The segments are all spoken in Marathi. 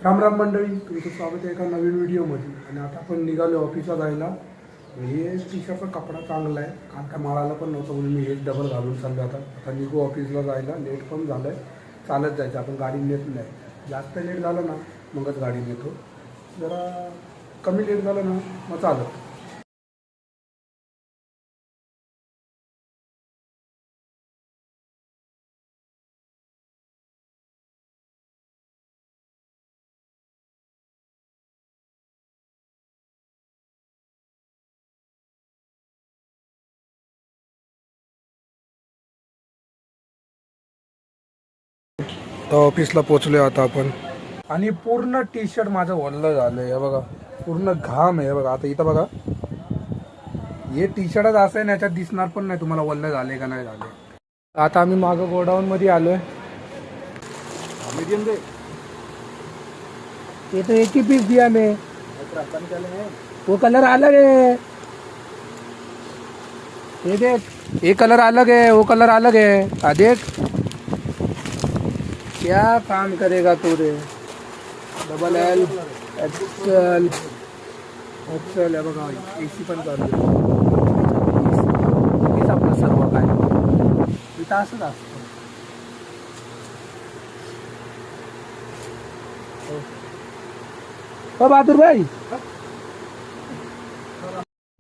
राम राम मंडळी, तुमचं स्वागत आहे एका नवीन व्हिडिओमध्ये. आणि आता आपण निघालो ऑफिसला जायला. हे टी शर्टचा कपडा चांगला आहे, काल काय माळाला पण नव्हतं म्हणून मी हेच डबल घालून चाललो. आता निघू ऑफिसला जायला. लेट पण झालं आहे, चालत जायचं. आपण गाडी नेत नाही, जास्त लेट झालं ना मगच गाडी नेतो. जरा कमी लेट झालं ना मग चालत. तर ऑफिसला पोचलो आता आपण. आणि पूर्ण टी शर्ट माझं ओलं झालं आहे बघा, पूर्ण घाम आहे बघा. आता इथं बघा, हे टी शर्टच असं आहे ना, याच्यात दिसणार पण नाही तुम्हाला ओलं झाले का नाही झाले. आता आम्ही मागं गोडाऊन मध्ये आलोय. मीडियम दे, ये तो एक ही पीस दिया मैं, वो कलर अलग है. ये देख, ये कलर अलग है, वो कलर अलग है. देख क्या काम करेगा तू रे. डबल एल एक्सएल एक्सएल आहे बघा. एसी पण चालू आहे. हेच आपलं सर्व काय इथं असंच असतं. हो बहादूर भाई,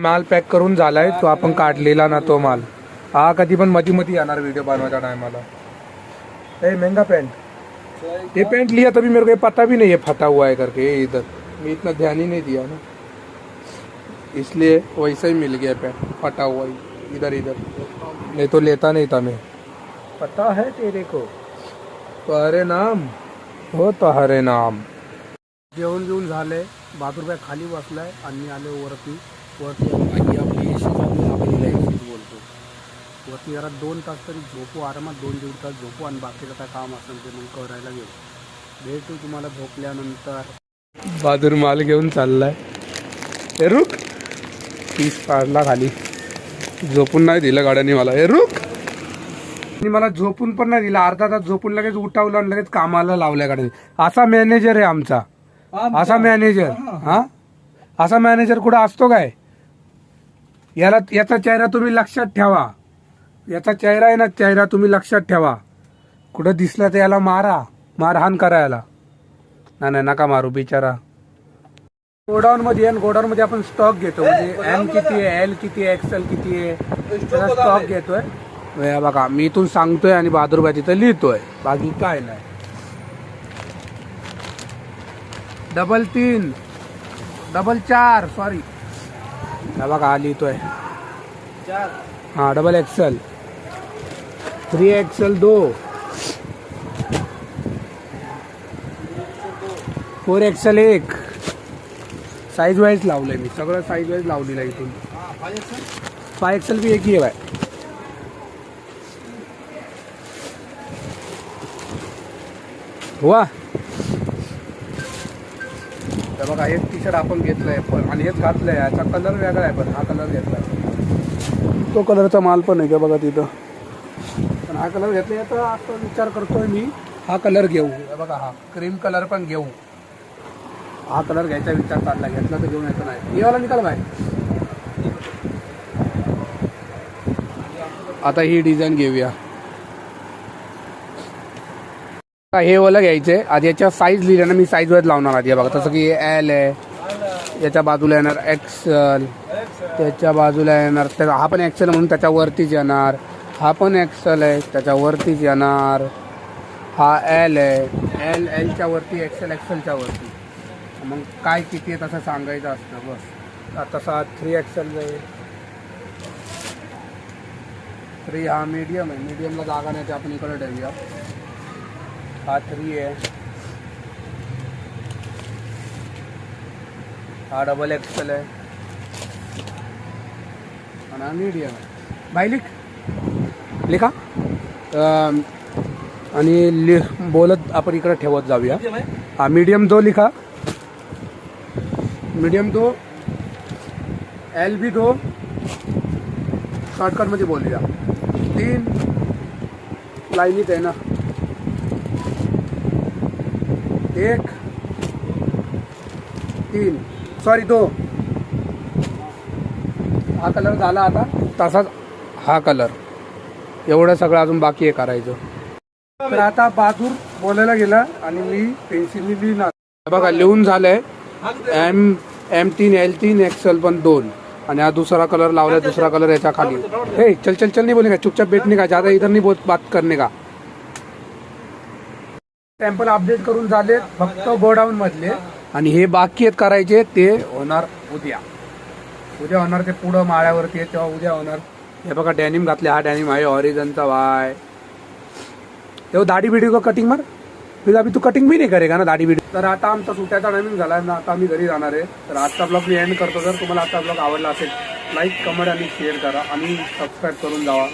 माल पॅक करून झालाय तो आपण काढलेला ना तो माल. हा कधी पण मधी मधी येणार व्हिडिओ बनवायच्या टायमाला. ए महंगा पैंट, ये पैंट लिया तभी मेरे को ये पता भी नहीं है फटा हुआ है करके. ये इधर मैं इतना ध्यान ही नहीं दिया ना, इसलिए वैसा ही मिल गया पैंट फटा हुआ ही इधर इधर. नहीं तो लेता नहीं था मैं. पता है तेरे को तो हरे नाम हो तो हरे नाम. जेवण घेऊन झाले. बहादूर भाई खाली बसलाय आणि आले वरती. वरती आपली एसी आपण एसी बोलतो. वरती जरा 2 तास तरी झोपू, आरामात 2-1.5 तास झोपू आणि बाकीचं काय काम असेल ते मग करायला घेऊ. भेटू तुम्हाला झोपल्यानंतर. बहादूर माल घेऊन चाललाय. हे रुक, पीस पाडला खाली. झोपून नाही दिलं गाड्याने मला. हे रुक, आणि मला झोपून पण नाही दिला. अर्धा तास झोपून लगेच उठावलं आणि लगेच कामाला लावल्या गाड्याने. असा मॅनेजर आहे आमचा, असा मॅनेजर. हा, असा मॅनेजर कुठं असतो काय. याचा चेहरा तुम्ही लक्षात ठेवा. याचा चेहरा आहे ना, चेहरा तुम्ही लक्षात ठेवा. कुठं दिसला तर याला मारा, मारहाण करायला. नाही नका मारू बिचारा. गोडाऊन मध्ये आहे, गोडाऊन मध्ये आपण स्टॉक घेतो. म्हणजे एम किती आहे, एल किती आहे, एक्सएल किती आहे, त्याचा स्टॉक घेतोय. बघा मी इथून सांगतोय आणि बहादूरभाई तिथं लिहितोय, बाकी काय नाही. 3 4 सॉरी, बघा हा लिहितोय. हा double XL, 3 XL 2, 4 XL 1. Size wise लावलंय मी, सगळं साईज वाईज लावलेलं आहे. इथून 5 एक्सएल भी एक ही आहे. वा तर बघा, एक टी शर्ट आपण घेतलंय पण आणि हेच घातलंय. याचा कलर वेगळा आहे पण हा कलर घेतलाय. तो कलरचा माल पण आहे का बघा तिथं. पण हा कलर घेतला. आता आता विचार करतोय मी हा कलर घेऊ. बघा हा क्रीम कलर पण घेऊ. हा कलर घ्यायचा विचार चालला. घेतला तर घेऊन येतो नाही. ये वाला निकाल भाई. आता ही डिझाईन घेऊया. हे वाला घ्यायचंय. आधी याच्या साईज लिहिल्या ना, मी साईज वर लावणार आधी. बघा तसं की एल आहे, याच्या बाजूला येणार एक्सेल, त्याच्या बाजूला येणार हा पण एक्सेल म्हणून त्याच्यावरतीच येणार. हा पण एक्सेल आहे त्याच्यावरतीच येणार. हा एल आहे, एलच्या वरती, एक्सेल एक्सेलच्या वरती. मग काय किती आहे तसं सांगायचं असतं बस. तसा 3 एक्सेल आहे. 3 हा मीडियम आहे. मीडियमला जागा नाही ते आपण इकडे ठेवूया. हा 3 आहे. हा डबल एक्सेल आहे आणि हा मीडियम आहे. भाई लिखा आणि बोलत आपण इकडे ठेवत जाऊया. हा मीडियम 2 लिखा. मीडियम 2, एल भी 2. शॉर्टकट मध्ये बोलूया. 3 लाईनीत आहे ना. 1 3 सॉरी 2 हा कलर झाला आता तसाच हा कलर एवढं सगळं अजून बाकी आहे करायचं. तर आता बहादूर बोलायला गेला आणि मी पेन्सिलनी लिहिणार बघा लिहून झालंय M3 L3 XL पण 2 आणि हा दुसरा कलर लावलाय दुसरा कलर याच्या खाली. हे चल चल चल नहीं बोलेगा चुपचाप बैठने का ज्यादा इधर नहीं बात करने का. सॅम्पल अपडेट करून झाले फक्त गोडाऊन मधले आणि हे बाकी आहेत करायचे ते होणार उद्या होणार ते पुढं माळ्यावरती आहे तेव्हा उद्या होणार. हे बघा डॅनिम घातले हा डॅनिम आहे ऑरिजनचा वाय तेव्हा दाढी बिडी को कटिंग मार फिर अभी तू कटिंग भी नाही करेगा ना दाढी बिडी. तर आता आमचा सुट्याचा टायमिंग झाला ना आता आम्ही घरी जाणार आहे. तर आजचा ब्लॉग मी एंड करतो. जर तुम्हाला आजचा ब्लॉग आवडला असेल लाईक कमेंट आणि शेअर करा आणि सबस्क्राईब करून जावा.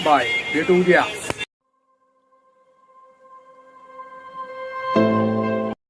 बाय भेटू उद्या.